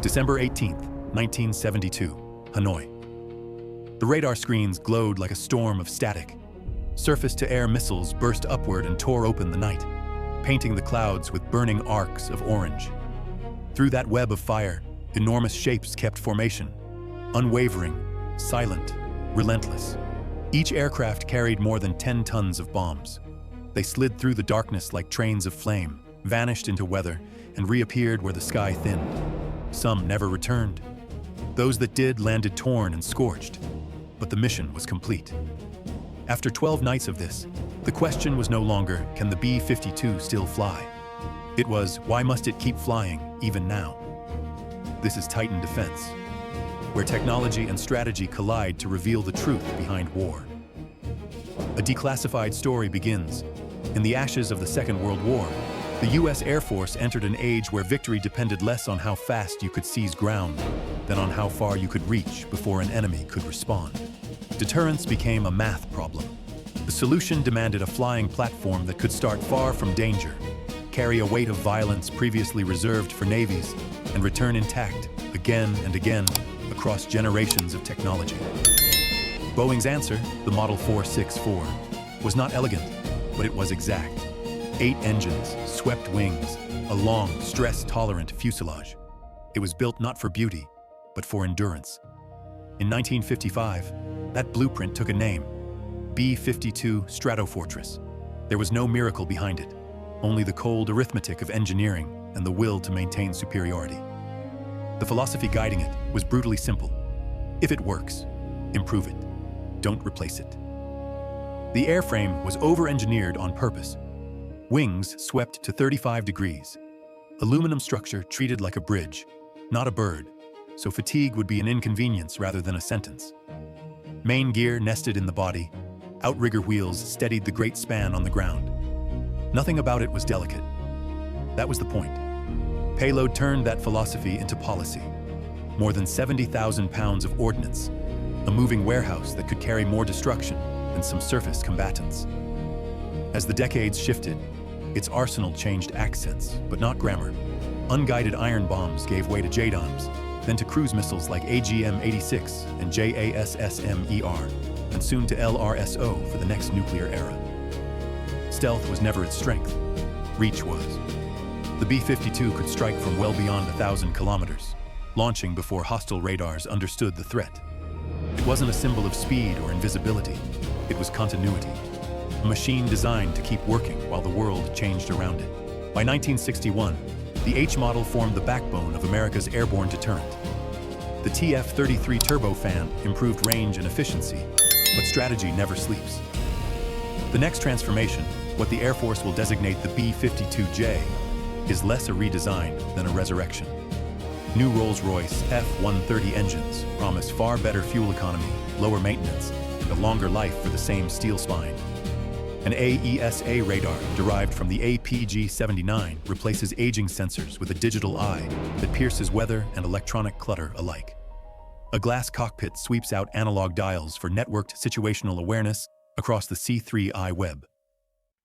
December 18, 1972, Hanoi. The radar screens glowed like a storm of static. Surface-to-air missiles burst upward and tore open the night, painting the clouds with burning arcs of orange. Through that web of fire, enormous shapes kept formation, unwavering, silent, relentless. Each aircraft carried more than 10 tons of bombs. They slid through the darkness like trains of flame, vanished into weather, and reappeared where the sky thinned. Some never returned. Those that did landed torn and scorched, but the mission was complete. After 12 nights of this, the question was no longer, can the B-52 still fly? It was, why must it keep flying, even now? This is Titan Defense, where technology and strategy collide to reveal the truth behind war. A declassified story begins. In the ashes of the Second World War, the U.S. Air Force entered an age where victory depended less on how fast you could seize ground than on how far you could reach before an enemy could respond. Deterrence became a math problem. The solution demanded a flying platform that could start far from danger, carry a weight of violence previously reserved for navies, and return intact again and again across generations of technology. Boeing's answer, the Model 464, was not elegant, but it was exact. 8 engines, swept wings, a long, stress-tolerant fuselage. It was built not for beauty, but for endurance. In 1955, that blueprint took a name, B-52 Stratofortress. There was no miracle behind it, only the cold arithmetic of engineering and the will to maintain superiority. The philosophy guiding it was brutally simple. If it works, improve it. Don't replace it. The airframe was over-engineered on purpose. Wings swept to 35 degrees. Aluminum structure treated like a bridge, not a bird, so fatigue would be an inconvenience rather than a sentence. Main gear nested in the body. Outrigger wheels steadied the great span on the ground. Nothing about it was delicate. That was the point. Payload turned that philosophy into policy. More than 70,000 pounds of ordnance, a moving warehouse that could carry more destruction than some surface combatants. As the decades shifted, its arsenal changed accents, but not grammar. Unguided iron bombs gave way to JDAMs, then to cruise missiles like AGM-86 and JASSM-ER, and soon to LRSO for the next nuclear era. Stealth was never its strength. Reach was. The B-52 could strike from well beyond 1,000 kilometers, launching before hostile radars understood the threat. It wasn't a symbol of speed or invisibility. It was continuity. A machine designed to keep working while the world changed around it. By 1961, the H model formed the backbone of America's airborne deterrent. The TF-33 turbofan improved range and efficiency, but strategy never sleeps. The next transformation, what the Air Force will designate the B-52J, is less a redesign than a resurrection. New Rolls-Royce F-130 engines promise far better fuel economy, lower maintenance, and a longer life for the same steel spine. An AESA radar derived from the APG-79 replaces aging sensors with a digital eye that pierces weather and electronic clutter alike. A glass cockpit sweeps out analog dials for networked situational awareness across the C3I web.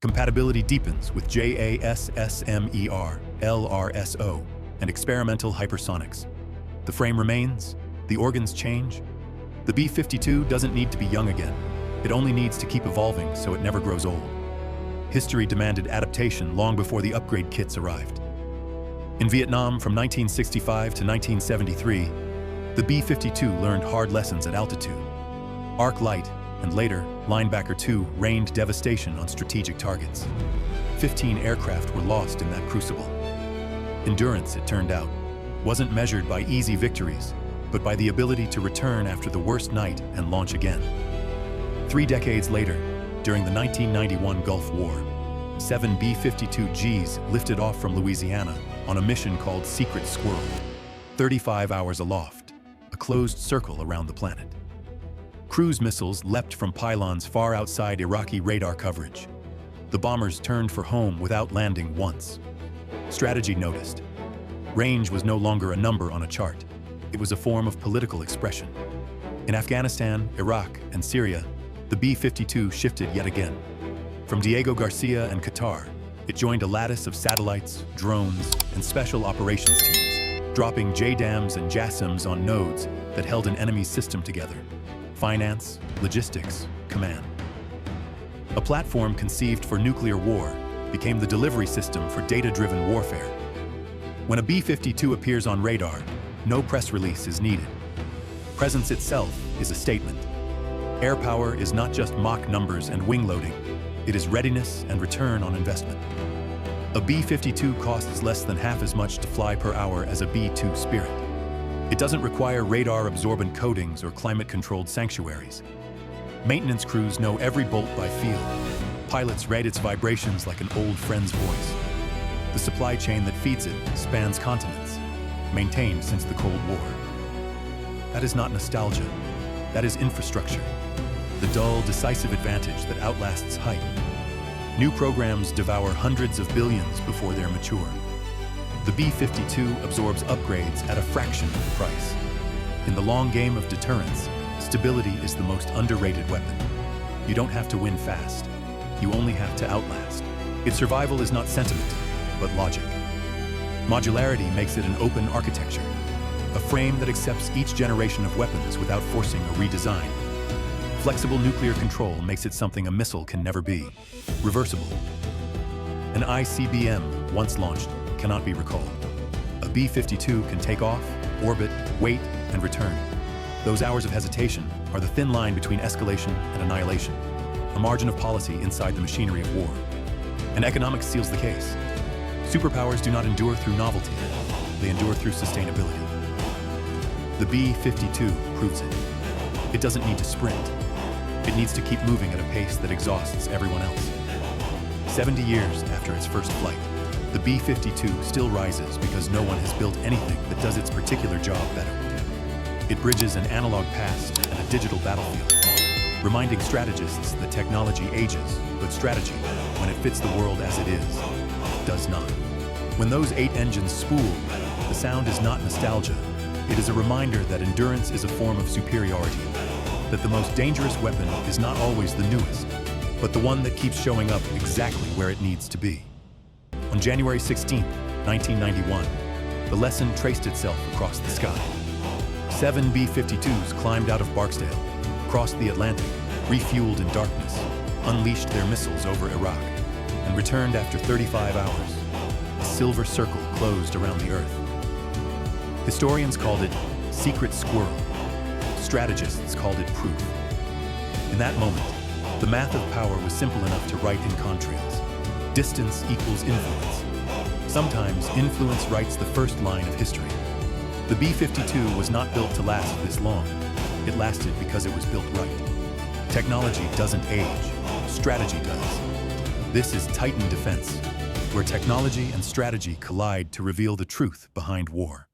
Compatibility deepens with JASSM-ER, LRSO, and experimental hypersonics. The frame remains, the organs change. The B-52 doesn't need to be young again. It only needs to keep evolving so it never grows old. History demanded adaptation long before the upgrade kits arrived. In Vietnam from 1965 to 1973, the B-52 learned hard lessons at altitude. Arc Light, and later, Linebacker 2 rained devastation on strategic targets. 15 aircraft were lost in that crucible. Endurance, it turned out, wasn't measured by easy victories, but by the ability to return after the worst night and launch again. 3 decades later, during the 1991 Gulf War, 7 B-52Gs lifted off from Louisiana on a mission called Secret Squirrel, 35 hours aloft, a closed circle around the planet. Cruise missiles leapt from pylons far outside Iraqi radar coverage. The bombers turned for home without landing once. Strategy noticed. Range was no longer a number on a chart. It was a form of political expression. In Afghanistan, Iraq, and Syria, the B-52 shifted yet again. From Diego Garcia and Qatar, it joined a lattice of satellites, drones, and special operations teams, dropping JDAMs and JASSMs on nodes that held an enemy's system together. Finance, logistics, command. A platform conceived for nuclear war became the delivery system for data-driven warfare. When a B-52 appears on radar, no press release is needed. Presence itself is a statement. Air power is not just Mach numbers and wing loading, it is readiness and return on investment. A B-52 costs less than half as much to fly per hour as a B-2 Spirit. It doesn't require radar-absorbent coatings or climate-controlled sanctuaries. Maintenance crews know every bolt by feel. Pilots rate its vibrations like an old friend's voice. The supply chain that feeds it spans continents, maintained since the Cold War. That is not nostalgia, that is infrastructure. The dull, decisive advantage that outlasts hype. New programs devour hundreds of billions before they're mature. The B-52 absorbs upgrades at a fraction of the price. In the long game of deterrence, stability is the most underrated weapon. You don't have to win fast. You only have to outlast. Its survival is not sentiment, but logic. Modularity makes it an open architecture, a frame that accepts each generation of weapons without forcing a redesign. Flexible nuclear control makes it something a missile can never be. Reversible. An ICBM, once launched, cannot be recalled. A B-52 can take off, orbit, wait, and return. Those hours of hesitation are the thin line between escalation and annihilation, a margin of policy inside the machinery of war. And economics seals the case. Superpowers do not endure through novelty, they endure through sustainability. The B-52 proves it. It doesn't need to sprint. It needs to keep moving at a pace that exhausts everyone else. 70 years after its first flight, the B-52 still rises because no one has built anything that does its particular job better. It bridges an analog past and a digital battlefield, reminding strategists that technology ages, but strategy, when it fits the world as it is, does not. When those 8 engines spool, the sound is not nostalgia. It is a reminder that endurance is a form of superiority, that the most dangerous weapon is not always the newest, but the one that keeps showing up exactly where it needs to be. On January 16, 1991, the lesson traced itself across the sky. 7 B-52s climbed out of Barksdale, crossed the Atlantic, refueled in darkness, unleashed their missiles over Iraq, and returned after 35 hours. A silver circle closed around the Earth. Historians called it secret squirrel. Strategists called it proof. In that moment, the math of power was simple enough to write in contrails. Distance equals influence. Sometimes influence writes the first line of history. The B-52 was not built to last this long. It lasted because it was built right. Technology doesn't age, strategy does. This is Titan Defense, where technology and strategy collide to reveal the truth behind war.